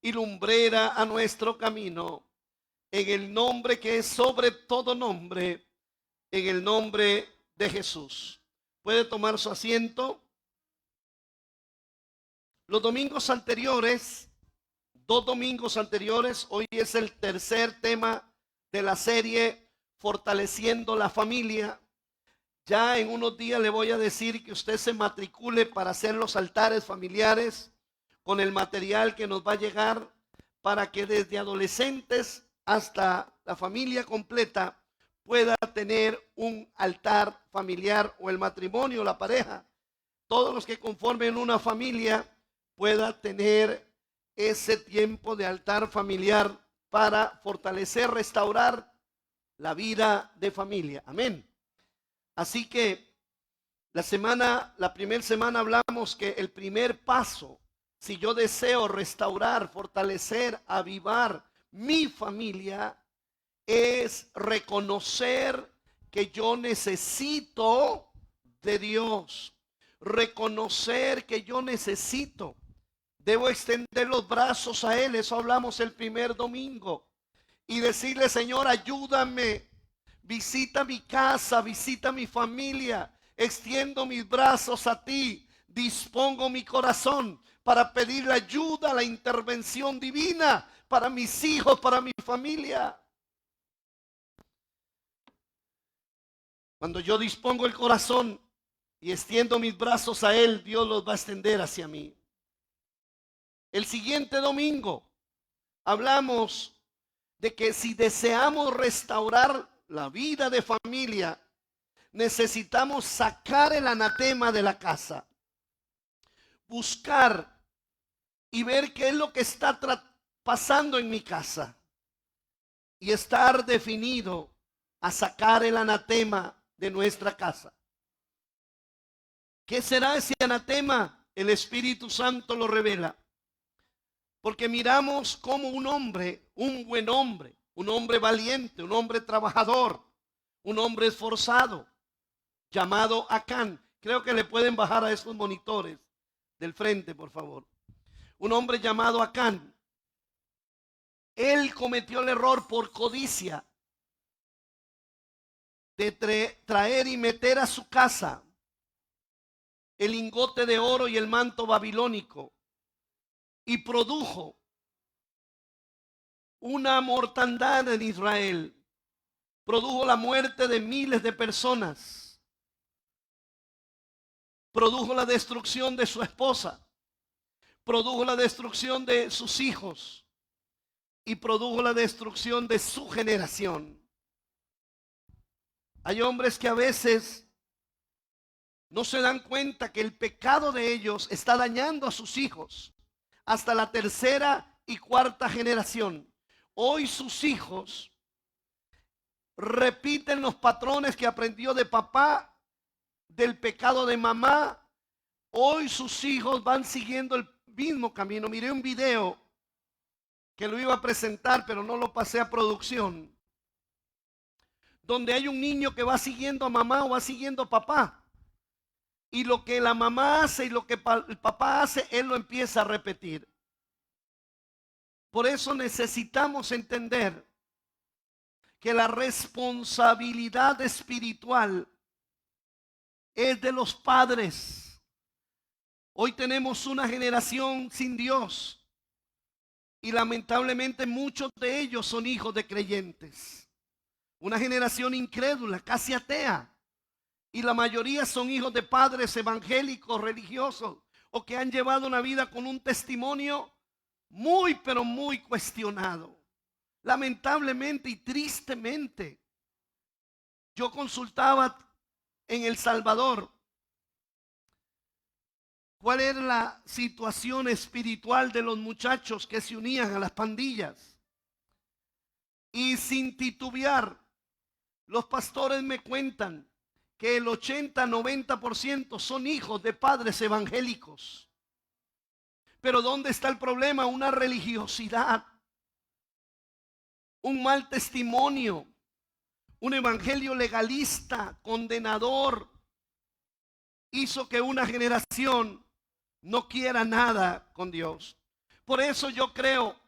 y lumbrera a nuestro camino, en el nombre que es sobre todo nombre, en el nombre de Jesús. Puede tomar su asiento. Los domingos anteriores, 2 domingos anteriores, hoy es el tercer tema de la serie Fortaleciendo la Familia. Ya en unos días le voy a decir que usted se matricule para hacer los altares familiares con el material que nos va a llegar, para que desde adolescentes hasta la familia completa pueda tener un altar familiar, o el matrimonio, la pareja, todos los que conformen una familia pueda tener ese tiempo de altar familiar para fortalecer, restaurar la vida de familia. Amén. Así que la primera semana hablamos que el primer paso, si yo deseo restaurar, fortalecer, avivar mi familia, es reconocer que yo necesito de Dios. Reconocer que yo necesito. Debo extender los brazos a Él. Eso hablamos el primer domingo. Y decirle: Señor, ayúdame. Visita mi casa, visita mi familia. Extiendo mis brazos a ti. Dispongo mi corazón para pedir la ayuda, la intervención divina para mis hijos, para mi familia. Cuando yo dispongo el corazón y extiendo mis brazos a Él, Dios los va a extender hacia mí. El siguiente domingo hablamos de que si deseamos restaurar la vida de familia, necesitamos sacar el anatema de la casa. Buscar y ver qué es lo que está pasando en mi casa. Y estar definido a sacar el anatema de nuestra casa. ¿Qué será ese anatema? El Espíritu Santo lo revela. Porque miramos como un hombre, un buen hombre, un hombre valiente, un hombre trabajador, un hombre esforzado, llamado Acán. Creo que le pueden bajar a esos monitores del frente, por favor. Un hombre llamado Acán. Él cometió el error por codicia de traer y meter a su casa el lingote de oro y el manto babilónico, y produjo una mortandad en Israel. Produjo la muerte de miles de personas. Produjo la destrucción de su esposa. Produjo la destrucción de sus hijos. Y produjo la destrucción de su generación. Hay hombres que a veces no se dan cuenta que el pecado de ellos está dañando a sus hijos hasta la tercera y cuarta generación. Hoy sus hijos repiten los patrones que aprendió de papá, del pecado de mamá. Hoy sus hijos van siguiendo el mismo camino. Miré un video que lo iba a presentar, pero no lo pasé a producción, donde hay un niño que va siguiendo a mamá o va siguiendo a papá. Y lo que la mamá hace y lo que el papá hace, él lo empieza a repetir. Por eso necesitamos entender que la responsabilidad espiritual es de los padres. Hoy tenemos una generación sin Dios. Y lamentablemente muchos de ellos son hijos de creyentes. Una generación incrédula, casi atea. Y la mayoría son hijos de padres evangélicos, religiosos, o que han llevado una vida con un testimonio muy, pero muy cuestionado. Lamentablemente y tristemente, yo consultaba en El Salvador cuál era la situación espiritual de los muchachos que se unían a las pandillas. Y sin titubear, los pastores me cuentan que el 80-90% son hijos de padres evangélicos. Pero ¿dónde está el problema? Una religiosidad, un mal testimonio, un evangelio legalista, condenador, hizo que una generación no quiera nada con Dios. Por eso yo creo,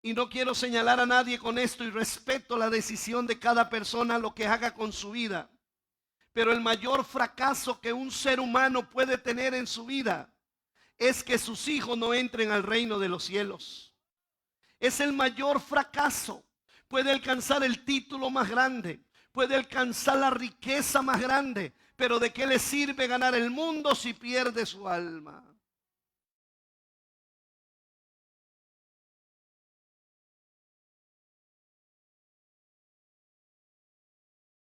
y no quiero señalar a nadie con esto, y respeto la decisión de cada persona, lo que haga con su vida. Pero el mayor fracaso que un ser humano puede tener en su vida es que sus hijos no entren al reino de los cielos. Es el mayor fracaso. Puede alcanzar el título más grande, puede alcanzar la riqueza más grande, pero ¿de qué le sirve ganar el mundo si pierde su alma?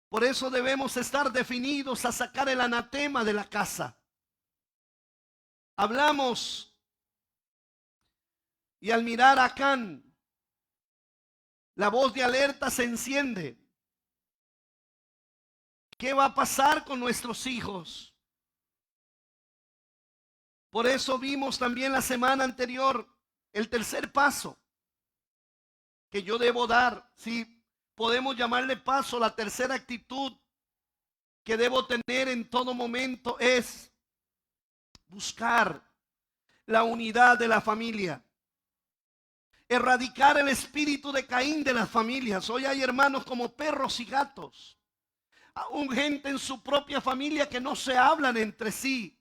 Por eso debemos estar definidos a sacar el anatema de la casa. Hablamos y al mirar a Acán, la voz de alerta se enciende. ¿Qué va a pasar con nuestros hijos? Por eso vimos también la semana anterior el tercer paso que yo debo dar. Si podemos llamarle paso, la tercera actitud que debo tener en todo momento es buscar la unidad de la familia. Erradicar el espíritu de Caín de las familias. Hoy hay hermanos como perros y gatos. Aún gente en su propia familia que no se hablan entre sí,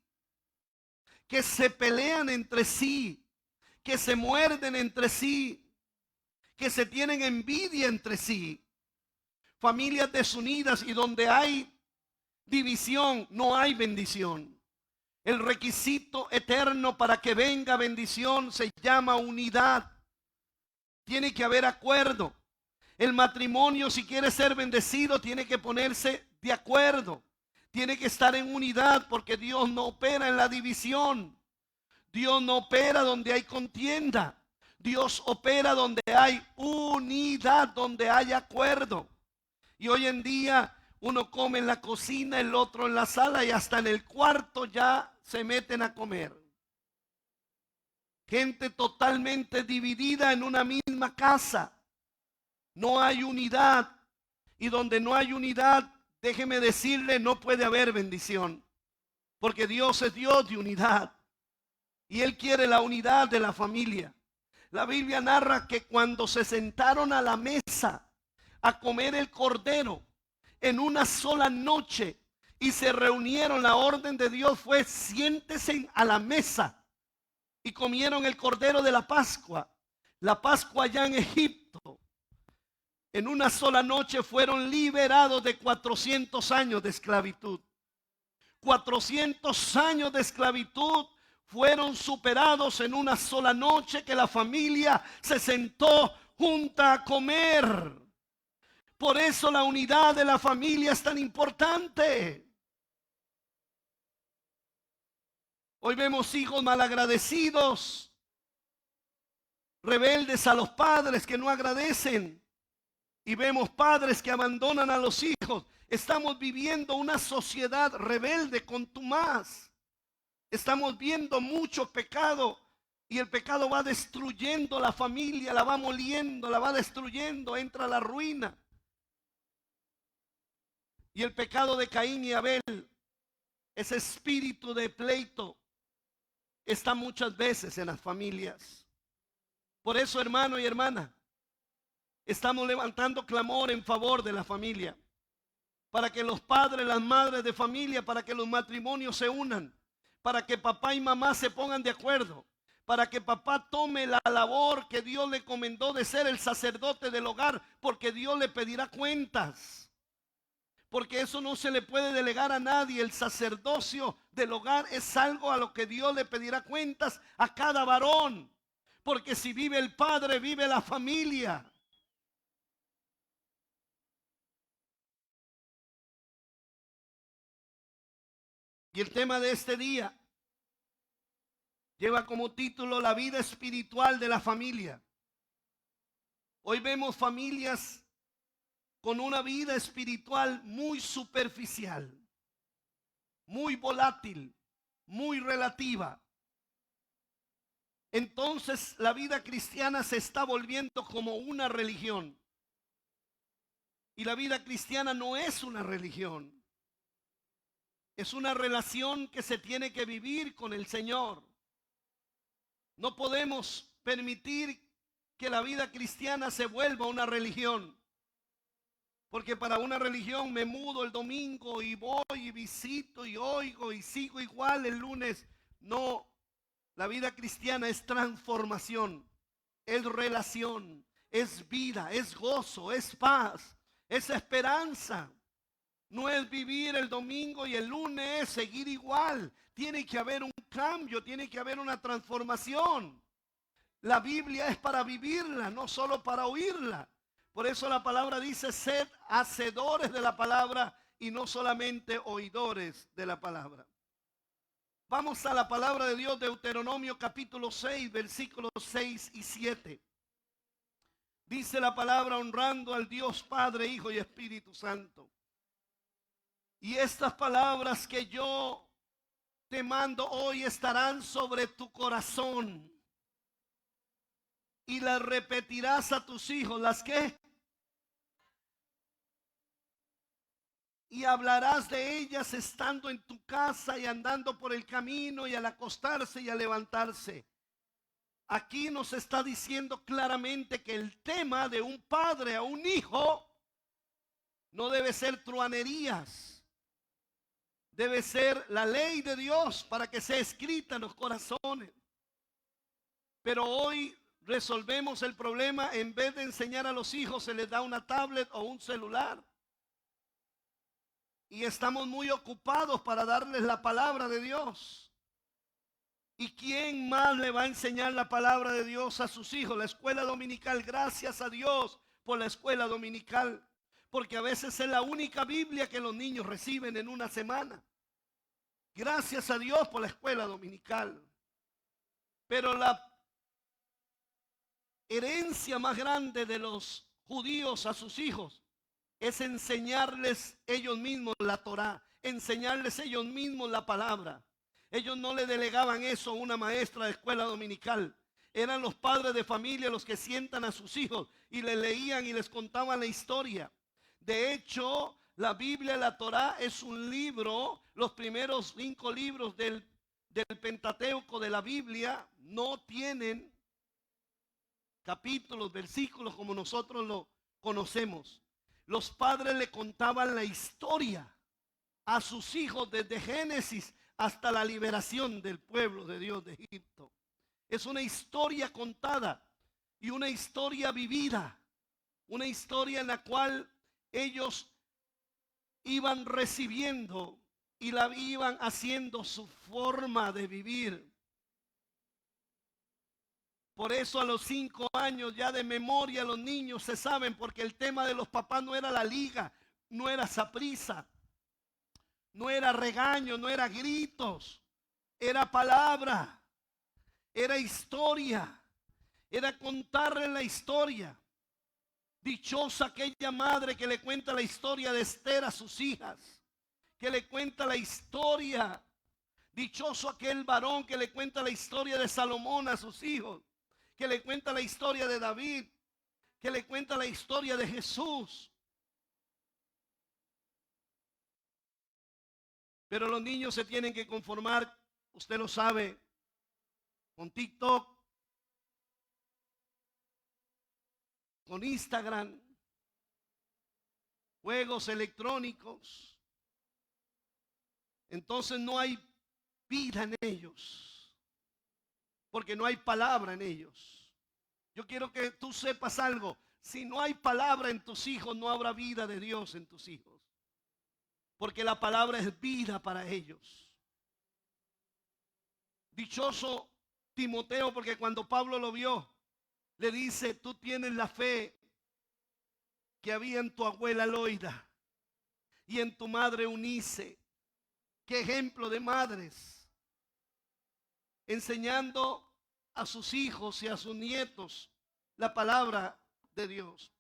que se pelean entre sí, que se muerden entre sí, que se tienen envidia entre sí. Familias desunidas, y donde hay división no hay bendición. El requisito eterno para que venga bendición se llama unidad. Tiene que haber acuerdo. El matrimonio, si quiere ser bendecido, tiene que ponerse de acuerdo. Tiene que estar en unidad, porque Dios no opera en la división. Dios no opera donde hay contienda. Dios opera donde hay unidad, donde hay acuerdo. Y hoy en día uno come en la cocina, el otro en la sala, y hasta en el cuarto ya se meten a comer. Gente totalmente dividida en una misma casa. No hay unidad. Y donde no hay unidad, déjeme decirle, no puede haber bendición. Porque Dios es Dios de unidad. Y Él quiere la unidad de la familia. La Biblia narra que cuando se sentaron a la mesa a comer el cordero en una sola noche y se reunieron, la orden de Dios fue: siéntese a la mesa. Y comieron el cordero de la Pascua. La Pascua allá en Egipto. En una sola noche fueron liberados de 400 años de esclavitud. 400 años de esclavitud fueron superados en una sola noche que la familia se sentó junta a comer. Por eso la unidad de la familia es tan importante. Hoy vemos hijos malagradecidos, rebeldes a los padres que no agradecen. Y vemos padres que abandonan a los hijos. Estamos viviendo una sociedad rebelde, contumaz. Estamos viendo mucho pecado. Y el pecado va destruyendo la familia, la va moliendo, la va destruyendo, entra la ruina. Y el pecado de Caín y Abel, ese espíritu de pleito, está muchas veces en las familias. Por eso, hermano y hermana, estamos levantando clamor en favor de la familia, para que los padres, las madres de familia, para que los matrimonios se unan, para que papá y mamá se pongan de acuerdo, para que papá tome la labor que Dios le encomendó de ser el sacerdote del hogar, porque Dios le pedirá cuentas. Porque eso no se le puede delegar a nadie. El sacerdocio del hogar es algo a lo que Dios le pedirá cuentas a cada varón. Porque si vive el padre, vive la familia. Y el tema de este día lleva como título la vida espiritual de la familia. Hoy vemos familias con una vida espiritual muy superficial, muy volátil, muy relativa. Entonces la vida cristiana se está volviendo como una religión. Y la vida cristiana no es una religión. Es una relación que se tiene que vivir con el Señor. No podemos permitir que la vida cristiana se vuelva una religión. Porque para una religión me mudo el domingo y voy y visito y oigo y sigo igual el lunes. No, la vida cristiana es transformación, es relación, es vida, es gozo, es paz, es esperanza. No es vivir el domingo y el lunes seguir igual. Tiene que haber un cambio, tiene que haber una transformación. La Biblia es para vivirla, no solo para oírla. Por eso la palabra dice: sed hacedores de la palabra y no solamente oidores de la palabra. Vamos a la palabra de Dios, Deuteronomio capítulo 6, versículos 6 y 7. Dice la palabra: honrando al Dios Padre, Hijo y Espíritu Santo. Y estas palabras que yo te mando hoy estarán sobre tu corazón. Y las repetirás a tus hijos. ¿Las qué? Y hablarás de ellas estando en tu casa y andando por el camino y al acostarse y al levantarse. Aquí nos está diciendo claramente que el tema de un padre a un hijo no debe ser truanerías. Debe ser la ley de Dios para que sea escrita en los corazones. Pero hoy resolvemos el problema: en vez de enseñar a los hijos, se les da una tablet o un celular. Y estamos muy ocupados para darles la palabra de Dios. ¿Y quién más le va a enseñar la palabra de Dios a sus hijos? La escuela dominical. Gracias a Dios por la escuela dominical, porque a veces es la única Biblia que los niños reciben en una semana. Gracias a Dios por la escuela dominical. Pero la herencia más grande de los judíos a sus hijos es enseñarles ellos mismos la Torá, enseñarles ellos mismos la palabra. Ellos no le delegaban eso a una maestra de escuela dominical. Eran los padres de familia los que sientan a sus hijos y les leían y les contaban la historia. De hecho, la Biblia, la Torá, es un libro. Los primeros 5 libros del Pentateuco de la Biblia no tienen capítulos, versículos como nosotros lo conocemos. Los padres le contaban la historia a sus hijos desde Génesis hasta la liberación del pueblo de Dios de Egipto. Es una historia contada y una historia vivida, una historia en la cual ellos iban recibiendo y la iban haciendo su forma de vivir. Por eso a los 5 años ya de memoria los niños se saben, porque el tema de los papás no era la liga, no era saprissa, no era regaño, no era gritos, era palabra, era historia, era contarle la historia. Dichosa aquella madre que le cuenta la historia de Esther a sus hijas, que le cuenta la historia. Dichoso aquel varón que le cuenta la historia de Salomón a sus hijos, que le cuenta la historia de David, que le cuenta la historia de Jesús. Pero los niños se tienen que conformar, usted lo sabe, con TikTok, con Instagram, juegos electrónicos. Entonces no hay vida en ellos, porque no hay palabra en ellos. Yo quiero que tú sepas algo: si no hay palabra en tus hijos, no habrá vida de Dios en tus hijos, porque la palabra es vida para ellos. Dichoso Timoteo, porque cuando Pablo lo vio, le dice: tú tienes la fe que había en tu abuela Loida y en tu madre Eunice. Qué ejemplo de madres, enseñando a sus hijos y a sus nietos la palabra de Dios.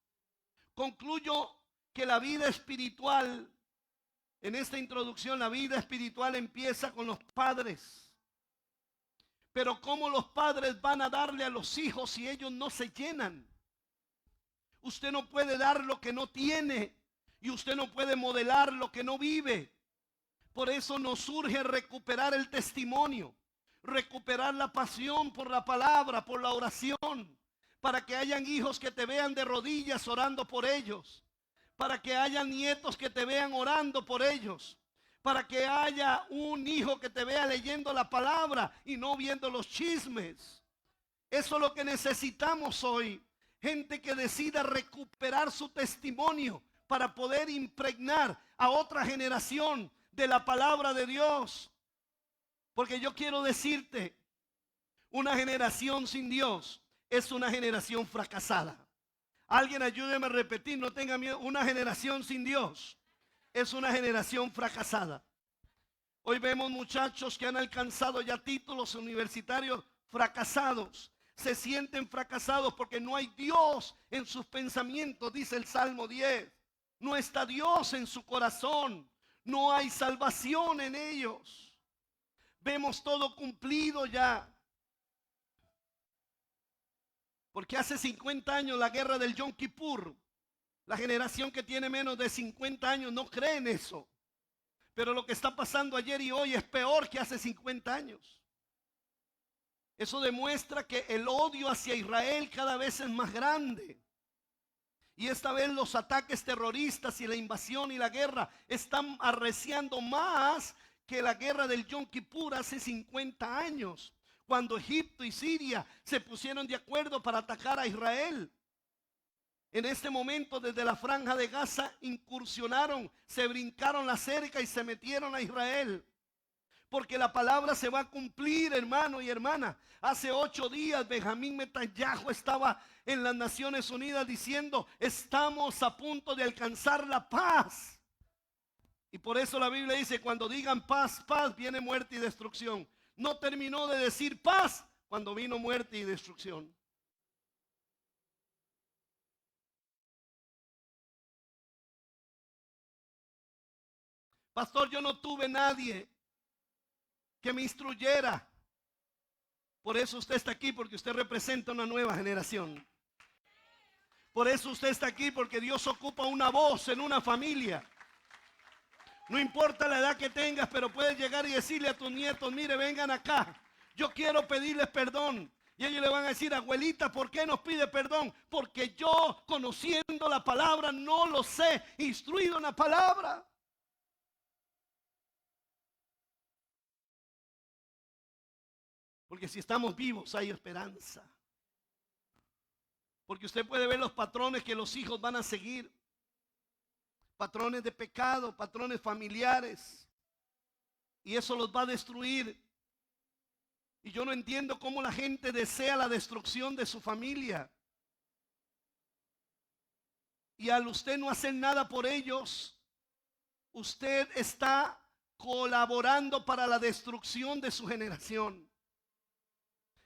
Concluyo que la vida espiritual, en esta introducción, la vida espiritual empieza con los padres. Pero ¿cómo los padres van a darle a los hijos si ellos no se llenan? Usted no puede dar lo que no tiene, y usted no puede modelar lo que no vive. Por eso nos urge recuperar el testimonio. recuperar la pasión por la palabra, por la oración, para que hayan hijos que te vean de rodillas orando por ellos, para que hayan nietos que te vean orando por ellos, para que haya un hijo que te vea leyendo la palabra y no viendo los chismes. Eso es lo que necesitamos hoy. Gente que decida recuperar su testimonio para poder impregnar a otra generación de la palabra de Dios. Porque yo quiero decirte, una generación sin Dios es una generación fracasada. Alguien ayúdeme a repetir, no tenga miedo. Una generación sin Dios es una generación fracasada. Hoy vemos muchachos que han alcanzado ya títulos universitarios fracasados. Se sienten fracasados porque no hay Dios en sus pensamientos, dice el Salmo 10. No está Dios en su corazón. No hay salvación en ellos. Vemos todo cumplido ya. Porque hace 50 años la guerra del Yom Kippur, la generación que tiene menos de 50 años no cree en eso. Pero lo que está pasando ayer y hoy es peor que hace 50 años. Eso demuestra que el odio hacia Israel cada vez es más grande. Y esta vez los ataques terroristas y la invasión y la guerra están arreciando más que la guerra del Yom Kippur hace 50 años. Cuando Egipto y Siria se pusieron de acuerdo para atacar a Israel. En este momento desde la franja de Gaza incursionaron, se brincaron la cerca y se metieron a Israel. Porque la palabra se va a cumplir, hermano y hermana. Hace 8 días Benjamín Netanyahu estaba en las Naciones Unidas diciendo, estamos a punto de alcanzar la paz. Y por eso la Biblia dice, cuando digan paz, paz, viene muerte y destrucción. No terminó de decir paz cuando vino muerte y destrucción. Pastor, yo no tuve nadie que me instruyera. Por eso usted está aquí, porque usted representa una nueva generación. Por eso usted está aquí, porque Dios ocupa una voz en una familia. No importa la edad que tengas, pero puedes llegar y decirle a tus nietos, mire, vengan acá, yo quiero pedirles perdón. Y ellos le van a decir, abuelita, ¿por qué nos pide perdón? Porque yo, conociendo la palabra, no los he instruido en la palabra. Porque si estamos vivos hay esperanza. Porque usted puede ver los patrones que los hijos van a seguir. Patrones de pecado, patrones familiares. Y eso los va a destruir. Y yo no entiendo cómo la gente desea la destrucción de su familia. Y al usted no hacer nada por ellos, usted está colaborando para la destrucción de su generación.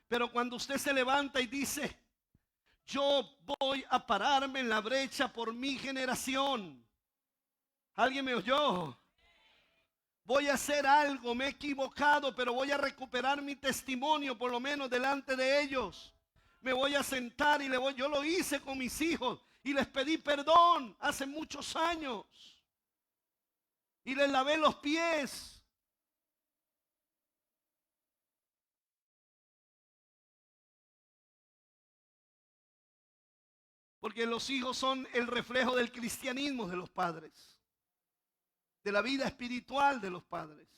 Pero cuando usted se levanta y dice, yo voy a pararme en la brecha por mi generación. ¿Alguien me oyó? Voy a hacer algo, me he equivocado, pero voy a recuperar mi testimonio por lo menos delante de ellos. Me voy a sentar y yo lo hice con mis hijos y les pedí perdón hace muchos años. Y les lavé los pies. Porque los hijos son el reflejo del cristianismo de los padres, de la vida espiritual de los padres.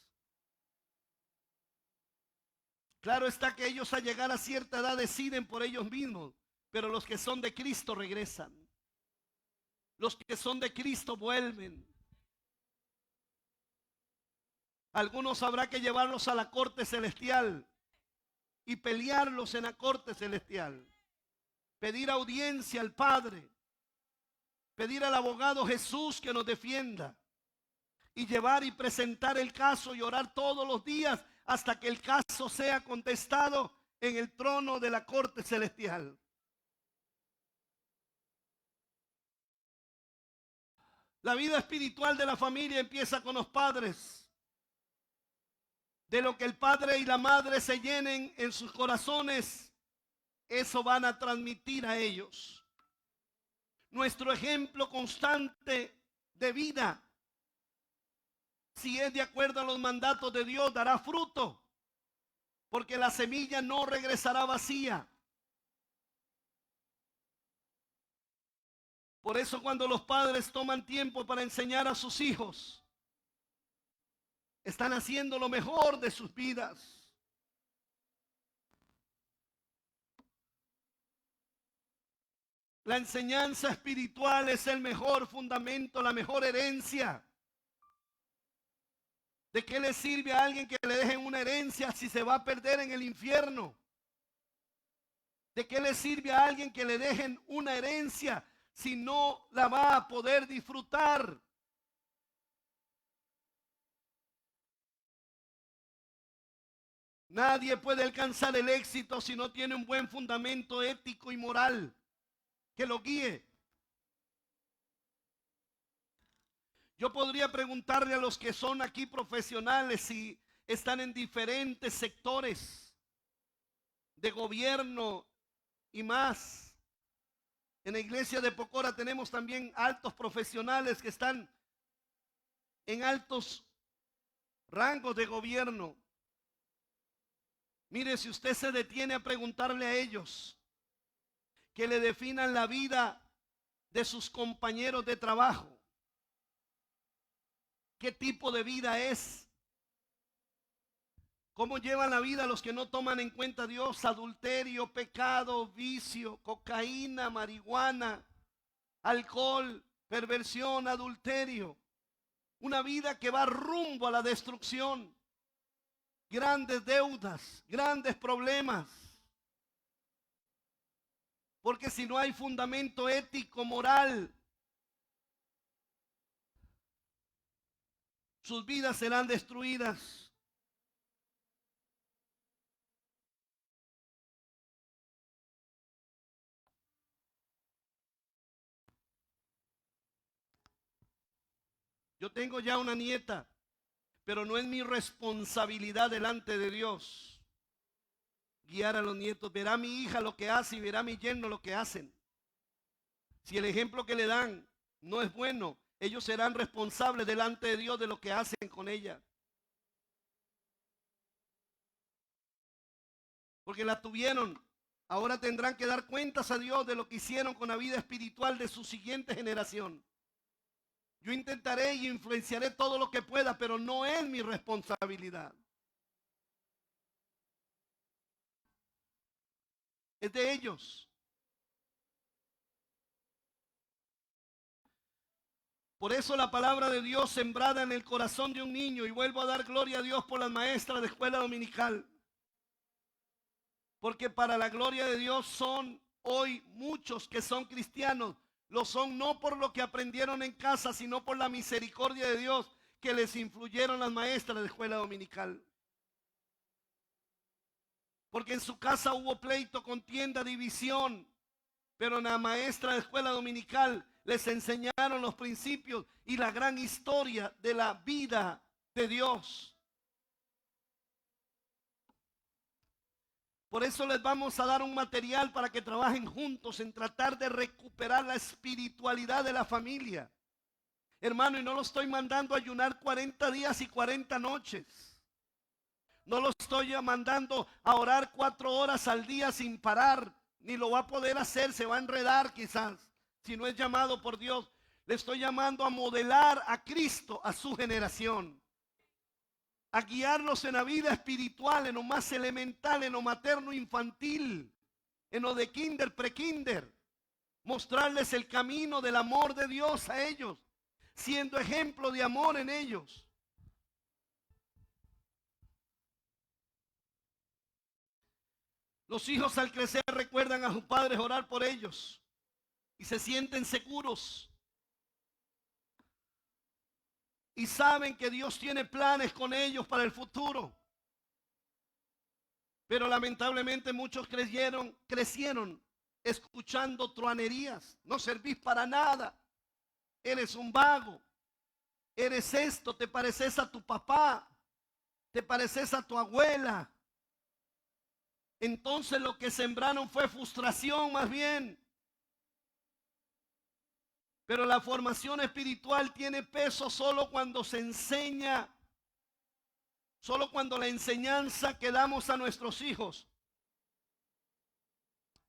Claro está que ellos al llegar a cierta edad deciden por ellos mismos, pero los que son de Cristo regresan. Los que son de Cristo vuelven. Algunos habrá que llevarlos a la corte celestial y pelearlos en la corte celestial. Pedir audiencia al Padre, pedir al abogado Jesús que nos defienda y llevar y presentar el caso y orar todos los días hasta que el caso sea contestado en el trono de la corte celestial. La vida espiritual de la familia empieza con los padres. De lo que el padre y la madre se llenen en sus corazones, eso van a transmitir a ellos. Nuestro ejemplo constante de vida, si es de acuerdo a los mandatos de Dios, dará fruto. porque la semilla no regresará vacía. Por eso cuando los padres toman tiempo para enseñar a sus hijos, están haciendo lo mejor de sus vidas. La enseñanza espiritual es el mejor fundamento, la mejor herencia. ¿De qué le sirve a alguien que le dejen una herencia si se va a perder en el infierno? ¿De qué le sirve a alguien que le dejen una herencia si no la va a poder disfrutar? Nadie puede alcanzar el éxito si no tiene un buen fundamento ético y moral que lo guíe. Yo podría preguntarle a los que son aquí profesionales si están en diferentes sectores de gobierno y más. En la iglesia de Pocora tenemos también altos profesionales que están en altos rangos de gobierno. Mire, si usted se detiene a preguntarle a ellos que le definan la vida de sus compañeros de trabajo, ¿qué tipo de vida es? ¿Cómo llevan la vida los que no toman en cuenta a Dios? Adulterio, pecado, vicio, cocaína, marihuana, alcohol, perversión, adulterio. Una vida que va rumbo a la destrucción. Grandes deudas, grandes problemas. Porque si no hay fundamento ético, moral, sus vidas serán destruidas. Yo tengo ya una nieta, pero no es mi responsabilidad delante de Dios guiar a los nietos. Verá mi hija lo que hace y verá mi yerno lo que hacen. Si el ejemplo que le dan no es bueno, ellos serán responsables delante de Dios de lo que hacen con ella. Porque la tuvieron, ahora tendrán que dar cuentas a Dios de lo que hicieron con la vida espiritual de su siguiente generación. Yo intentaré y influenciaré todo lo que pueda, pero no es mi responsabilidad. Es de ellos. Por eso la palabra de Dios sembrada en el corazón de un niño, y vuelvo a dar gloria a Dios por las maestras de escuela dominical. Porque para la gloria de Dios son hoy muchos que son cristianos. Lo son no por lo que aprendieron en casa, sino por la misericordia de Dios que les influyeron las maestras de escuela dominical. Porque en su casa hubo pleito, contienda, división. Pero en la maestra de escuela dominical les enseñaron los principios y la gran historia de la vida de Dios. Por eso les vamos a dar un material para que trabajen juntos en tratar de recuperar la espiritualidad de la familia. Hermano, y no lo estoy mandando a ayunar 40 días y 40 noches. No lo estoy mandando a orar 4 horas al día sin parar. Ni lo va a poder hacer, se va a enredar quizás, si no es llamado por Dios. Le estoy llamando a modelar a Cristo a su generación. A guiarlos en la vida espiritual, en lo más elemental, en lo materno infantil, en lo de kinder, prekinder. Mostrarles el camino del amor de Dios a ellos, siendo ejemplo de amor en ellos. Los hijos al crecer recuerdan a sus padres orar por ellos y se sienten seguros. Y saben que Dios tiene planes con ellos para el futuro. Pero lamentablemente muchos crecieron escuchando truanerías. No servís para nada. Eres un vago. Eres esto. Te pareces a tu papá. Te pareces a tu abuela. Entonces lo que sembraron fue frustración más bien. Pero la formación espiritual tiene peso solo cuando se enseña Solo cuando la enseñanza que damos a nuestros hijos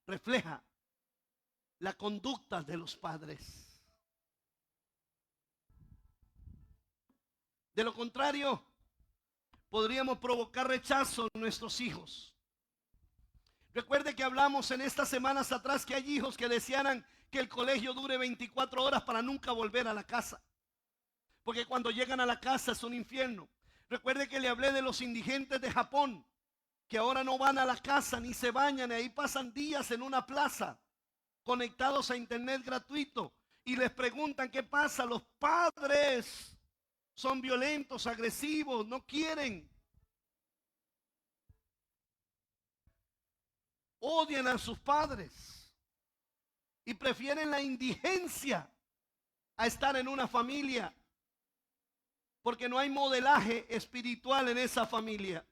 refleja la conducta de los padres. De lo contrario, podríamos provocar rechazo en nuestros hijos. Recuerde que hablamos en estas semanas atrás que hay hijos que desearan que el colegio dure 24 horas para nunca volver a la casa, porque cuando llegan a la casa es un infierno. Recuerde que le hablé de los indigentes de Japón, que ahora no van a la casa ni se bañan, y ahí pasan días en una plaza conectados a internet gratuito, y les preguntan qué pasa. Los padres son violentos, agresivos, no quieren, odian a sus padres y prefieren la indigencia a estar en una familia, porque no hay modelaje espiritual en esa familia.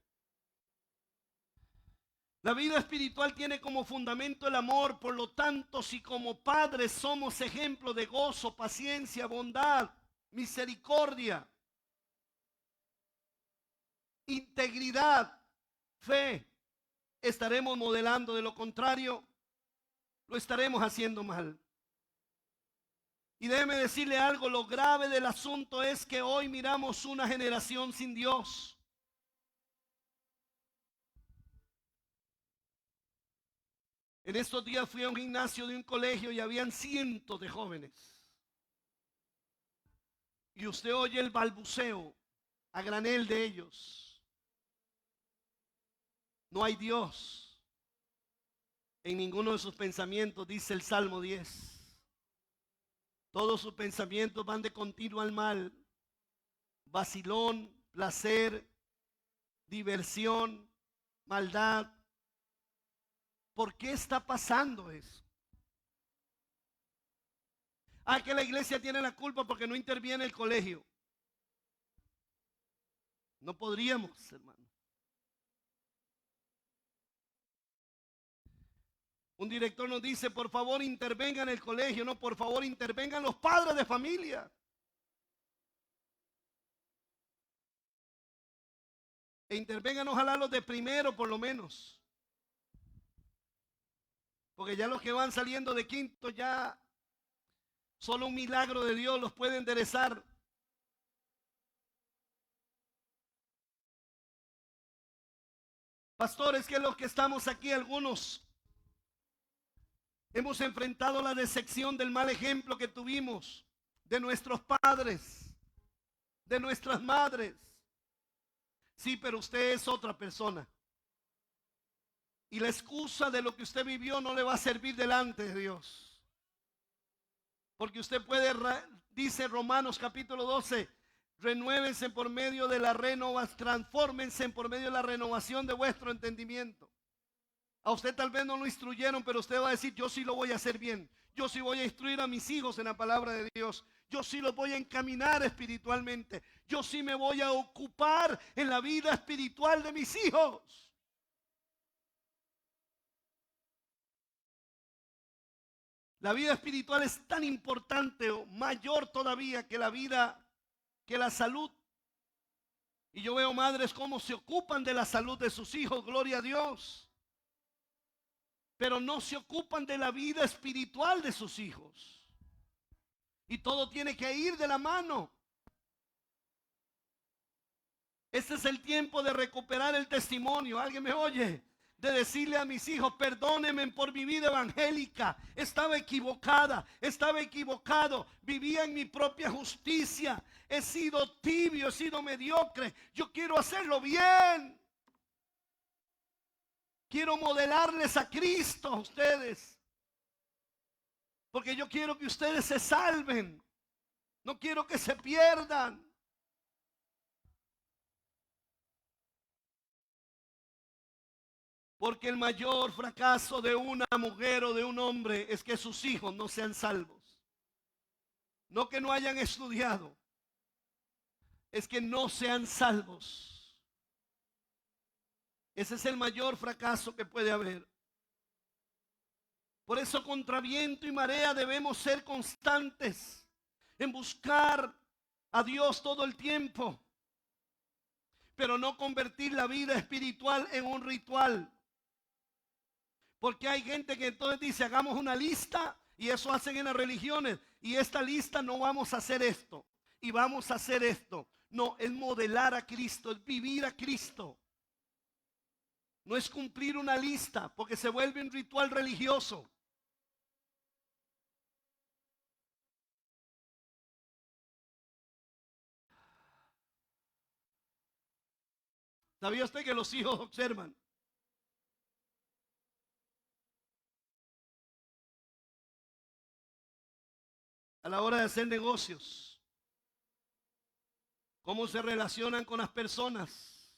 La vida espiritual tiene como fundamento el amor. Por lo tanto, si como padres somos ejemplo de gozo, paciencia, bondad, misericordia, integridad, fe, estaremos modelando. De lo contrario, lo estaremos haciendo mal. Y déjeme decirle algo, lo grave del asunto es que hoy miramos una generación sin Dios. En estos días fui a un gimnasio de un colegio y habían cientos de jóvenes. Y usted oye el balbuceo a granel de ellos. No hay Dios en ninguno de sus pensamientos, dice el Salmo 10. Todos sus pensamientos van de continuo al mal, vacilón, placer, diversión, maldad. ¿Por qué está pasando eso? Que la iglesia tiene la culpa porque no interviene el colegio. No podríamos, hermano. Un director nos dice, por favor intervengan el colegio. No, por favor intervengan los padres de familia. E intervengan ojalá los de primero por lo menos. Porque ya los que van saliendo de quinto, ya solo un milagro de Dios los puede enderezar. Pastores, que los que estamos aquí, algunos hemos enfrentado la decepción del mal ejemplo que tuvimos de nuestros padres, de nuestras madres. Sí, pero usted es otra persona. Y la excusa de lo que usted vivió no le va a servir delante de Dios. Porque usted puede, dice Romanos capítulo 12, renuévense por medio de la renovación, transfórmense por medio de la renovación de vuestro entendimiento. A usted tal vez no lo instruyeron, pero usted va a decir, yo sí lo voy a hacer bien. Yo sí voy a instruir a mis hijos en la palabra de Dios. Yo sí los voy a encaminar espiritualmente. Yo sí me voy a ocupar en la vida espiritual de mis hijos. La vida espiritual es tan importante o mayor todavía que la vida, que la salud. Y yo veo madres cómo se ocupan de la salud de sus hijos, gloria a Dios. Pero no se ocupan de la vida espiritual de sus hijos. Y todo tiene que ir de la mano. Este es el tiempo de recuperar el testimonio. ¿Alguien me oye? De decirle a mis hijos, perdónenme por mi vida evangélica. Estaba equivocada, estaba equivocado. Vivía en mi propia justicia. He sido tibio, he sido mediocre. Yo quiero hacerlo bien. Quiero modelarles a Cristo a ustedes. Porque yo quiero que ustedes se salven. No quiero que se pierdan. Porque el mayor fracaso de una mujer o de un hombre es que sus hijos no sean salvos. No que no hayan estudiado, es que no sean salvos. Ese es el mayor fracaso que puede haber. Por eso, contra viento y marea debemos ser constantes en buscar a Dios todo el tiempo. pero no convertir la vida espiritual en un ritual. Porque hay gente que entonces dice, hagamos una lista, y eso hacen en las religiones, y esta lista no vamos a hacer esto, y vamos a hacer esto. No, es modelar a Cristo, es vivir a Cristo. No es cumplir una lista, porque se vuelve un ritual religioso. ¿Sabía usted que los hijos observan? A la hora de hacer negocios, cómo se relacionan con las personas.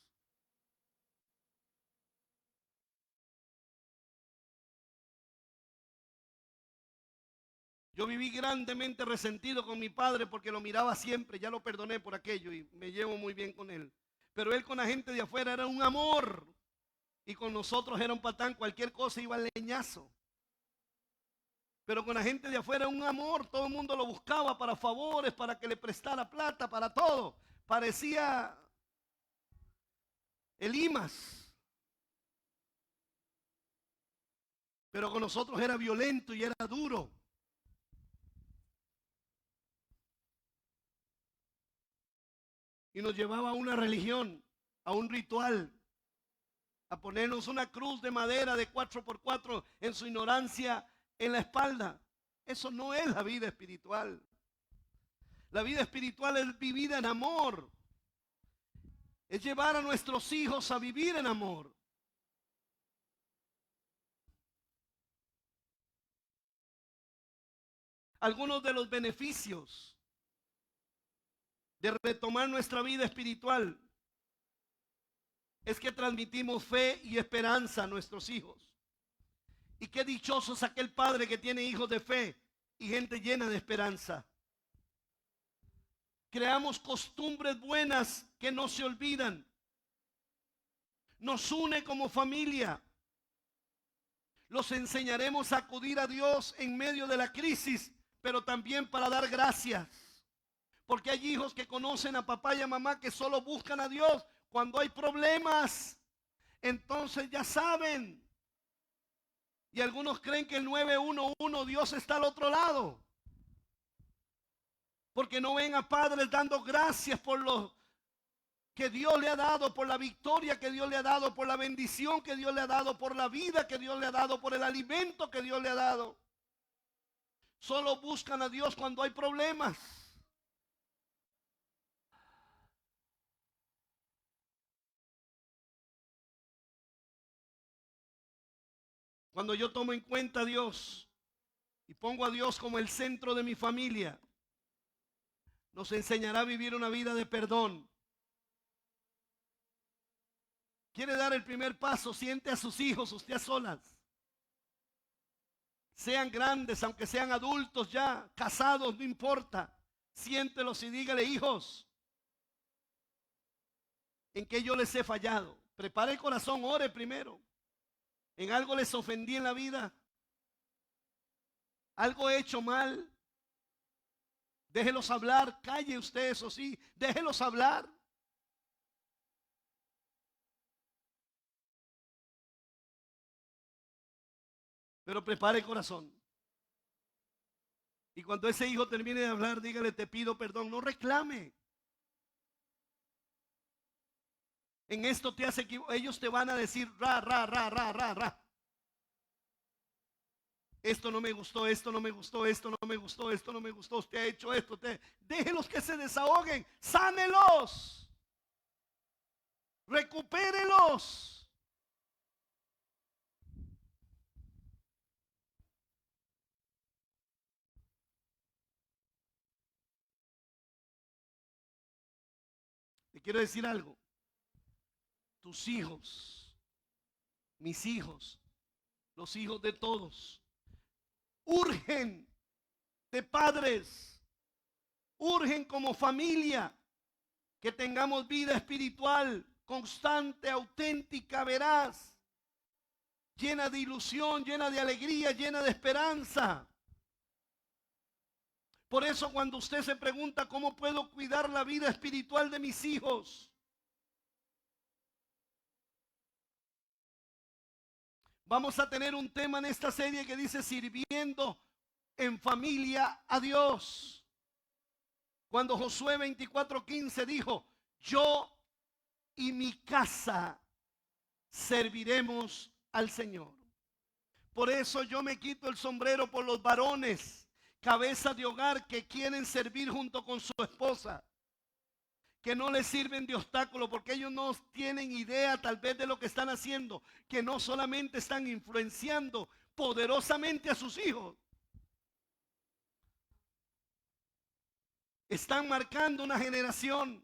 Yo viví grandemente resentido con mi padre porque lo miraba siempre, ya lo perdoné por aquello y me llevo muy bien con él. Pero él con la gente de afuera era un amor y con nosotros era un patán, cualquier cosa iba al leñazo. Pero con la gente de afuera un amor, todo el mundo lo buscaba para favores, para que le prestara plata, para todo. Parecía el IMAS. Pero con nosotros era violento y era duro. Y nos llevaba a una religión, a un ritual, a ponernos una cruz de madera de 4x4 en su ignorancia en la espalda. Eso no es la vida espiritual. La vida espiritual es vivir en amor. Es llevar a nuestros hijos a vivir en amor. Algunos de los beneficios de retomar nuestra vida espiritual es que transmitimos fe y esperanza a nuestros hijos. Y qué dichoso es aquel padre que tiene hijos de fe y gente llena de esperanza. Creamos costumbres buenas que no se olvidan. Nos une como familia. Los enseñaremos a acudir a Dios en medio de la crisis, pero también para dar gracias. Porque hay hijos que conocen a papá y a mamá que solo buscan a Dios cuando hay problemas. Entonces ya saben. Y algunos creen que el 911 Dios está al otro lado. Porque no ven a padres dando gracias por lo que Dios le ha dado, por la victoria que Dios le ha dado, por la bendición que Dios le ha dado, por la vida que Dios le ha dado, por el alimento que Dios le ha dado. Solo buscan a Dios cuando hay problemas. Cuando yo tomo en cuenta a Dios y pongo a Dios como el centro de mi familia, nos enseñará a vivir una vida de perdón. ¿Quiere dar el primer paso? Siente a sus hijos, usted a solas. Sean grandes, aunque sean adultos ya, casados, no importa. Siéntelos y dígale, hijos, ¿en qué yo les he fallado? Prepare el corazón, ore primero. ¿En algo les ofendí en la vida? ¿Algo he hecho mal? Déjelos hablar, calle usted, eso sí, déjelos hablar. Pero prepare el corazón. Y cuando ese hijo termine de hablar, dígale, te pido perdón, no reclame. En esto te has equivocado. Ellos te van a decir, ra, ra, ra, ra, ra, ra. Esto no me gustó, esto no me gustó, esto no me gustó, esto no me gustó, usted ha hecho esto. Déjelos que se desahoguen, sánelos, recupérelos. Te quiero decir algo. Tus hijos, mis hijos, los hijos de todos, urgen de padres, urgen como familia que tengamos vida espiritual constante, auténtica, veraz, llena de ilusión, llena de alegría, llena de esperanza. Por eso cuando usted se pregunta cómo puedo cuidar la vida espiritual de mis hijos, Vamos a tener un tema en esta serie que dice sirviendo en familia a Dios. Cuando Josué 24:15 dijo, yo y mi casa serviremos al Señor. Por eso yo me quito el sombrero por los varones, cabeza de hogar que quieren servir junto con su esposa, que no les sirven de obstáculo, porque ellos no tienen idea tal vez de lo que están haciendo, que no solamente están influenciando poderosamente a sus hijos, están marcando una generación.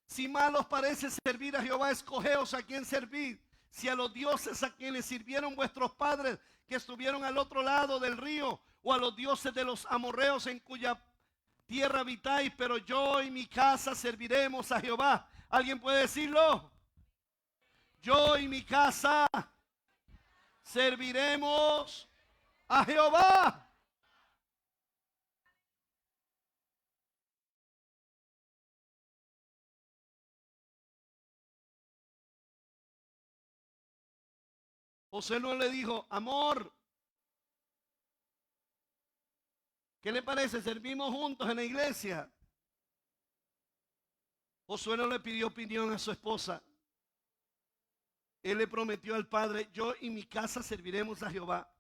Si mal os parece servir a Jehová, escogeos a quien servir. Si a los dioses a quienes sirvieron vuestros padres que estuvieron al otro lado del río, o a los dioses de los amorreos en cuya tierra habitáis, pero yo y mi casa serviremos a Jehová. ¿Alguien puede decirlo? Yo y mi casa serviremos a Jehová. José no le dijo, amor, ¿qué le parece? Servimos juntos en la iglesia. Josué no le pidió opinión a su esposa. Él le prometió al padre, yo y mi casa serviremos a Jehová.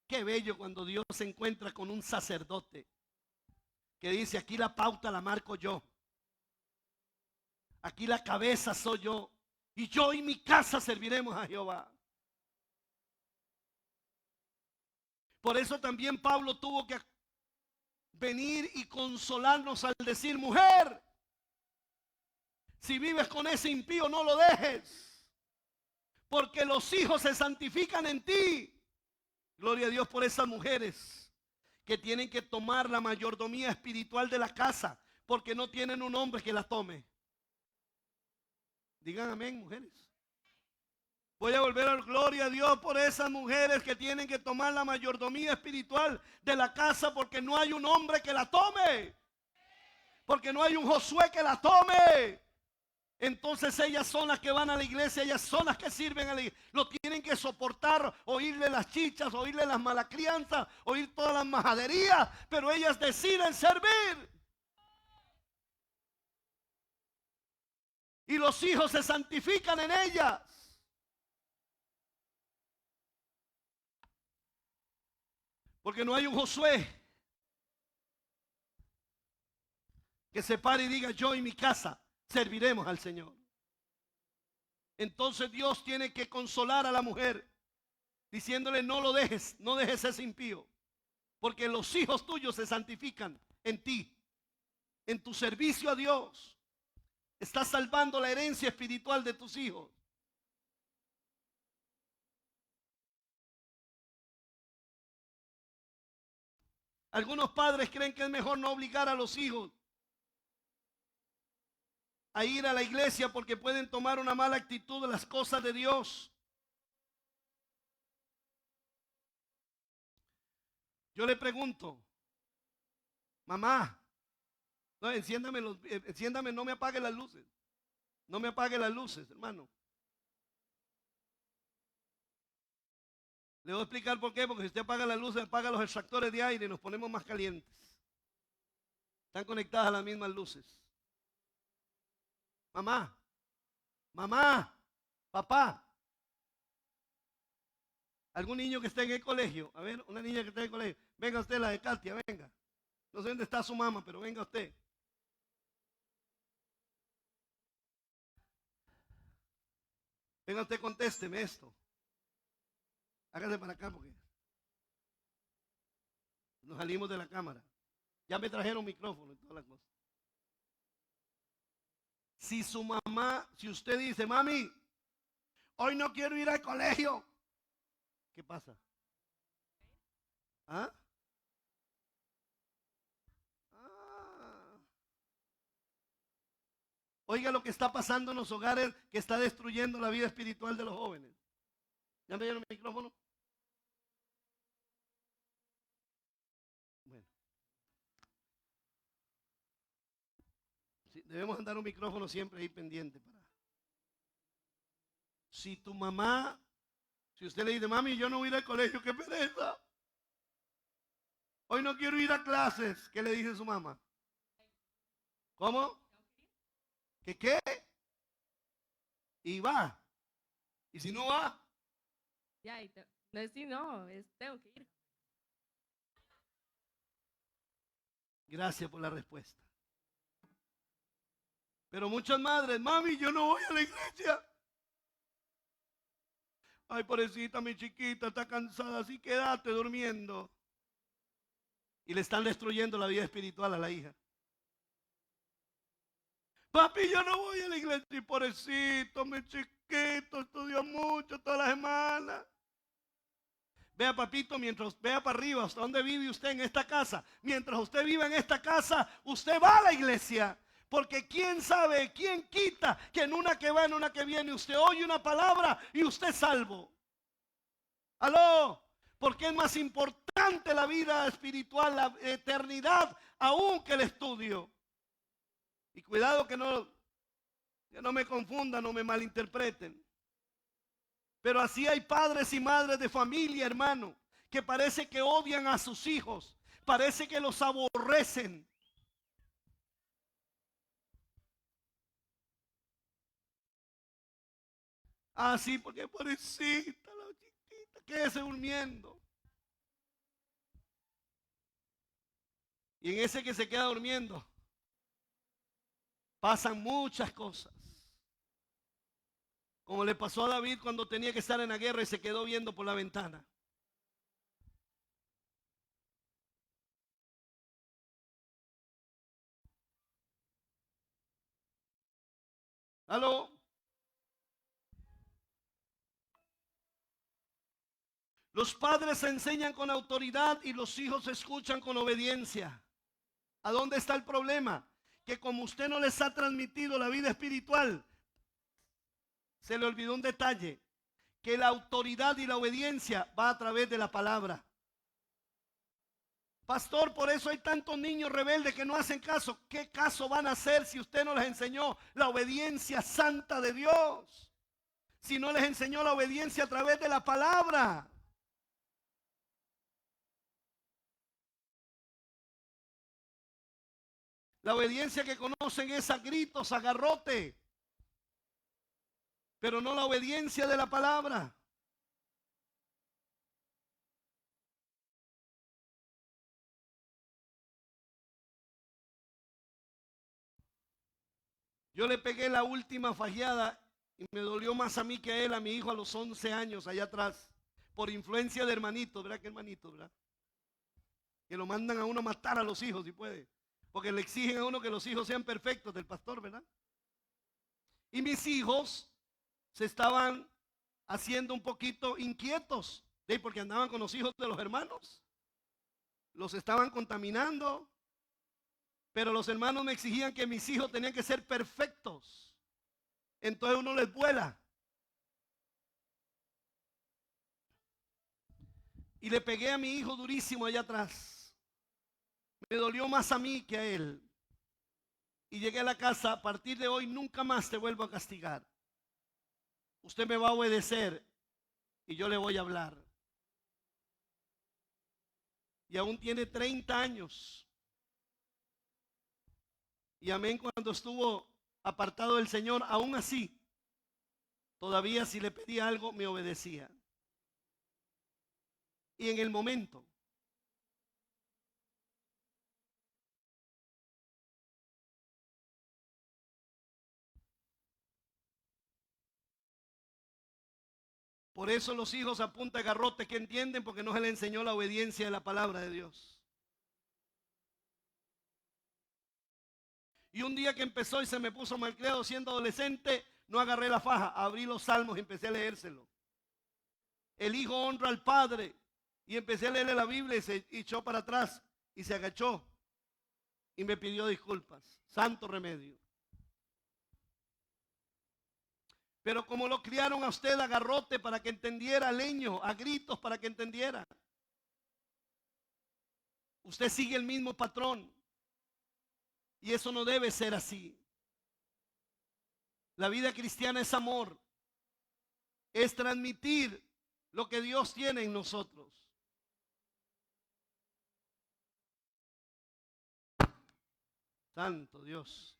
Qué bello cuando Dios se encuentra con un sacerdote que dice, aquí la pauta la marco yo. Aquí la cabeza soy yo. Y yo y mi casa serviremos a Jehová. Por eso también Pablo tuvo que venir y consolarnos al decir, mujer, si vives con ese impío no lo dejes, porque los hijos se santifican en ti. Gloria a Dios por esas mujeres que tienen que tomar la mayordomía espiritual de la casa, porque no tienen un hombre que la tome. Digan amén, mujeres. Voy a volver a gloria a Dios por esas mujeres que tienen que tomar la mayordomía espiritual de la casa, porque no hay un hombre que la tome, porque no hay un Josué que la tome. Entonces ellas son las que van a la iglesia, ellas son las que sirven a la iglesia. Lo tienen que soportar, oírle las chichas, oírle las malas crianzas, oír todas las majaderías, pero ellas deciden servir. Y los hijos se santifican en ellas. Porque no hay un Josué que se pare y diga, yo y mi casa serviremos al Señor. Entonces Dios tiene que consolar a la mujer diciéndole, no lo dejes, no dejes ese impío, porque los hijos tuyos se santifican en ti, en tu servicio a Dios. Estás salvando la herencia espiritual de tus hijos. Algunos padres creen que es mejor no obligar a los hijos a ir a la iglesia porque pueden tomar una mala actitud de las cosas de Dios. Yo le pregunto, mamá, no, enciéndame, no me apague las luces. No me apague las luces, hermano. Le voy a explicar por qué, porque si usted apaga las luces, apaga los extractores de aire y nos ponemos más calientes. Están conectadas a las mismas luces. Mamá, mamá, papá. ¿Algún niño que esté en el colegio? A ver, una niña que esté en el colegio. Venga usted, la de Katia, venga. No sé dónde está su mamá, pero venga usted. Venga usted, contésteme esto. Hágase para acá porque nos salimos de la cámara. Ya me trajeron micrófono y todas las cosas. Si su mamá, si usted dice, mami, hoy no quiero ir al colegio, ¿qué pasa? ¿Ah? Oiga lo que está pasando en los hogares que está destruyendo la vida espiritual de los jóvenes. ¿Ya me dieron el micrófono? Bueno. Sí, debemos andar un micrófono siempre ahí pendiente para. si tu mamá, si usted le dice, mami, yo no voy a ir al colegio, qué pereza. Hoy no quiero ir a clases. ¿Qué le dice su mamá? ¿Cómo? ¿Qué qué? Y va. Y si no va. Ya, no es si no, es tengo que ir. Gracias por la respuesta. Pero muchas madres, mami, yo no voy a la iglesia. Ay, pobrecita, mi chiquita, está cansada, así quédate durmiendo. Y le están destruyendo la vida espiritual a la hija. Papi, yo no voy a la iglesia. Y pobrecito, mi chiquito, estudia mucho toda la semana. Vea, papito, mientras vea para arriba, ¿hasta dónde vive usted en esta casa? Mientras usted vive en esta casa, usted va a la iglesia. Porque quién sabe, quién quita que en una que va, en una que viene, usted oye una palabra y usted es salvo. Aló, porque es más importante la vida espiritual, la eternidad, aún que el estudio. Y cuidado que no me confundan, no me malinterpreten. Pero así hay padres y madres de familia, hermano, que parece que odian a sus hijos, parece que los aborrecen. Ah, sí, porque pobrecita, la chiquita, quédese durmiendo. Y en ese que se queda durmiendo, pasan muchas cosas. Como le pasó a David cuando tenía que estar en la guerra y se quedó viendo por la ventana. ¿Aló? Los padres se enseñan con autoridad y los hijos escuchan con obediencia. ¿A dónde está el problema? Que como usted no les ha transmitido la vida espiritual, se le olvidó un detalle, que la autoridad y la obediencia va a través de la palabra. Pastor, por eso hay tantos niños rebeldes que no hacen caso. ¿Qué caso van a hacer si usted no les enseñó la obediencia santa de Dios? Si no les enseñó la obediencia a través de la palabra. La obediencia que conocen es a gritos, a garrote, pero no la obediencia de la palabra. Yo le pegué la última fajeada y me dolió más a mí que a él, a mi hijo a los 11 años allá atrás, por influencia de hermanitos, ¿verdad que hermanitos, verdad? Que lo mandan a uno a matar a los hijos si puede, porque le exigen a uno que los hijos sean perfectos del pastor, ¿verdad? Y mis hijos se estaban haciendo un poquito inquietos, ¿sí? Porque andaban con los hijos de los hermanos, los estaban contaminando, pero los hermanos me exigían que mis hijos tenían que ser perfectos. Entonces uno les vuela. Y le pegué a mi hijo durísimo allá atrás. Me dolió más a mí que a él. Y llegué a la casa, a partir de hoy nunca más te vuelvo a castigar. Usted me va a obedecer y yo le voy a hablar. Y aún tiene 30 años. Y amén, cuando estuvo apartado del Señor, aún así, todavía si le pedía algo, me obedecía. Y en el momento, por eso los hijos a punta de garrote que entienden, porque no se les enseñó la obediencia de la palabra de Dios. Y un día que empezó y se me puso malcriado siendo adolescente, no agarré la faja, abrí los salmos y empecé a leérselo. El hijo honra al padre y empecé a leerle la Biblia y se echó para atrás y se agachó y me pidió disculpas. Santo remedio. Pero como lo criaron a usted a garrote para que entendiera, leño, a gritos para que entendiera, usted sigue el mismo patrón. Y eso no debe ser así. La vida cristiana es amor. es transmitir lo que Dios tiene en nosotros. Santo Dios.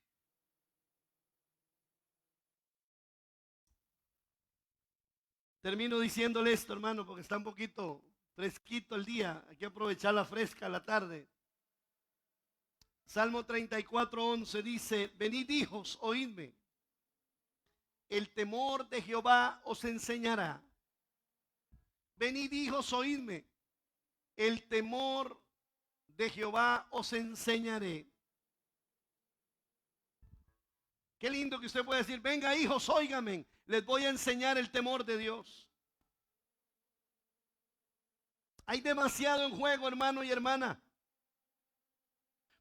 Termino diciéndole esto, hermano, porque está un poquito fresquito el día. Hay que aprovechar la fresca la tarde. Salmo 34:11 dice: venid hijos, oídme. El temor de Jehová os enseñará. Venid hijos, oídme. El temor de Jehová os enseñaré. Qué lindo que usted puede decir: venga hijos, óigame, les voy a enseñar el temor de Dios. Hay demasiado en juego, hermano y hermana.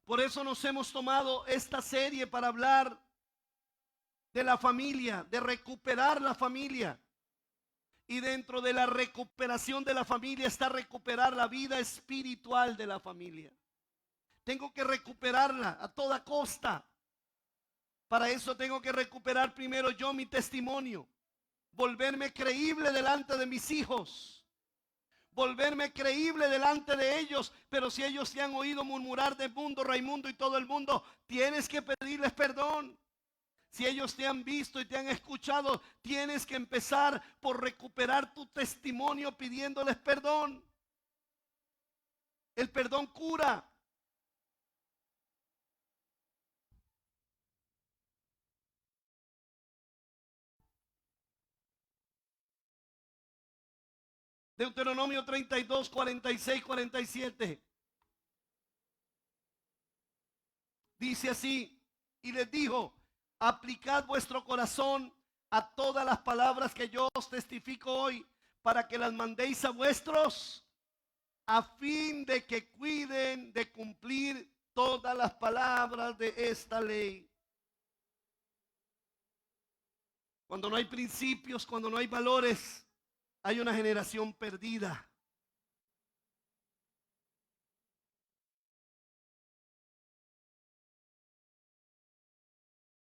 Por eso nos hemos tomado esta serie para hablar de la familia, de recuperar la familia. Y dentro de la recuperación de la familia está recuperar la vida espiritual de la familia. Tengo que recuperarla a toda costa. Para eso tengo que recuperar primero yo mi testimonio, volverme creíble delante de mis hijos, volverme creíble delante de ellos. Pero si ellos te han oído murmurar del mundo, Raimundo y todo el mundo, tienes que pedirles perdón. Si ellos te han visto y te han escuchado, tienes que empezar por recuperar tu testimonio pidiéndoles perdón. El perdón cura. Deuteronomio 32, 46, 47. Dice así: y les dijo: aplicad vuestro corazón a todas las palabras que yo os testifico hoy, para que las mandéis a vuestros, a fin de que cuiden de cumplir todas las palabras de esta ley. Cuando no hay principios, cuando no hay valores, hay una generación perdida.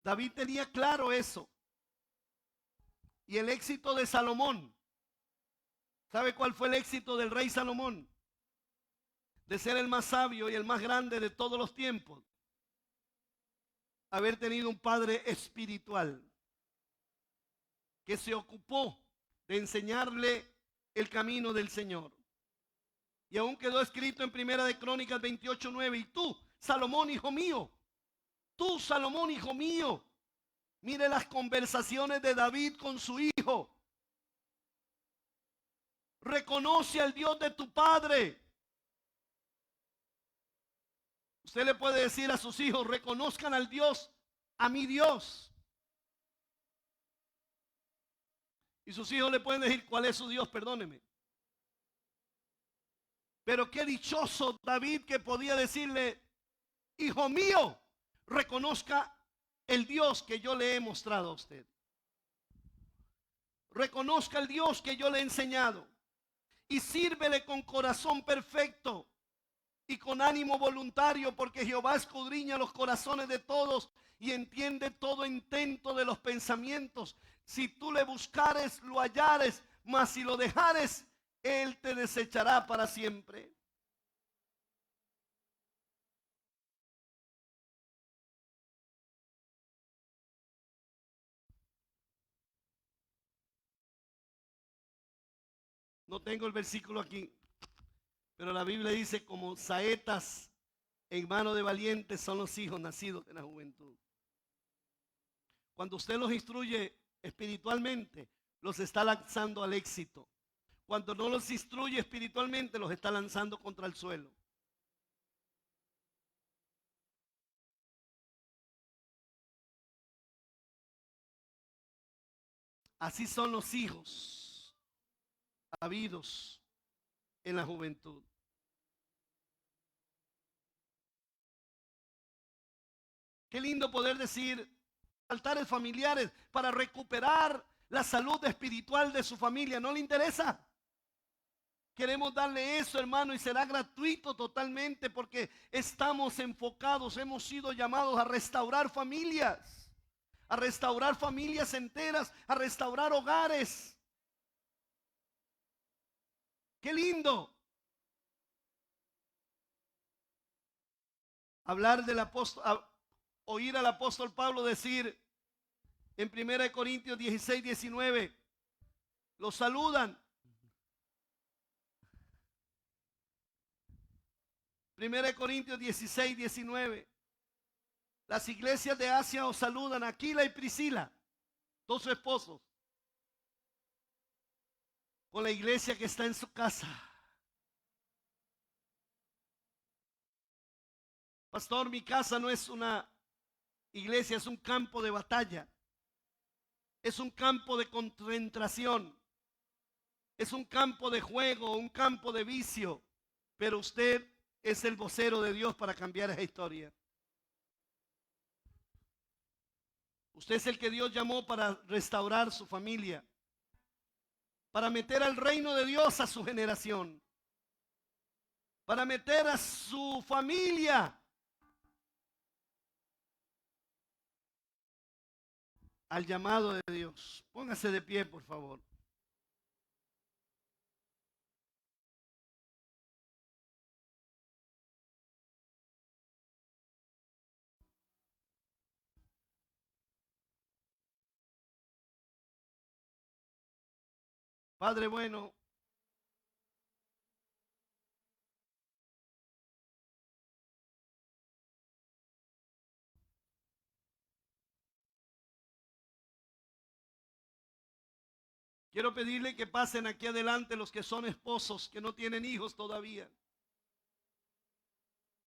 David tenía claro eso. Y el éxito de Salomón, ¿sabe cuál fue el éxito del rey Salomón? De ser el más sabio y el más grande de todos los tiempos. Haber tenido un padre espiritual que se ocupó de enseñarle el camino del Señor. Y aún quedó escrito en Primera de Crónicas 28:9: y tú, Salomón, hijo mío, tú, Salomón, hijo mío. Mire las conversaciones de David con su hijo. Reconoce al Dios de tu padre. Usted le puede decir a sus hijos: reconozcan al Dios, a mi Dios. Y sus hijos le pueden decir: ¿cuál es su Dios? Perdóneme. Pero qué dichoso David que podía decirle: hijo mío, reconozca el Dios que yo le he mostrado a usted. Reconozca el Dios que yo le he enseñado. Y sírvele con corazón perfecto y con ánimo voluntario, porque Jehová escudriña los corazones de todos y entiende todo intento de los pensamientos. Si tú le buscares, lo hallares, mas si lo dejares, él te desechará para siempre. No tengo el versículo aquí, pero la Biblia dice: como saetas en mano de valientes son los hijos nacidos en la juventud. Cuando usted los instruye espiritualmente, los está lanzando al éxito. Cuando no los instruye espiritualmente, los está lanzando contra el suelo. Así son los hijos habidos en la juventud. Qué lindo poder decir altares familiares para recuperar la salud espiritual de su familia. ¿No le interesa? Queremos darle eso, hermano, y será gratuito totalmente, porque estamos enfocados, hemos sido llamados a restaurar familias enteras, a restaurar hogares. ¡Qué lindo! Hablar del apóstol, oír al apóstol Pablo decir en 1 Corintios 16, 19, los saludan. 1 Corintios 16, 19. Las iglesias de Asia os saludan, Aquila y Priscila, dos esposos, con la iglesia que está en su casa. Pastor, mi casa no es una iglesia, es un campo de batalla. Es un campo de concentración. Es un campo de juego, un campo de vicio. Pero usted es el vocero de Dios para cambiar esa historia. Usted es el que Dios llamó para restaurar su familia, para meter al reino de Dios a su generación, para meter a su familia al llamado de Dios. Póngase de pie, por favor. Padre bueno, quiero pedirle que pasen aquí adelante los que son esposos, que no tienen hijos todavía.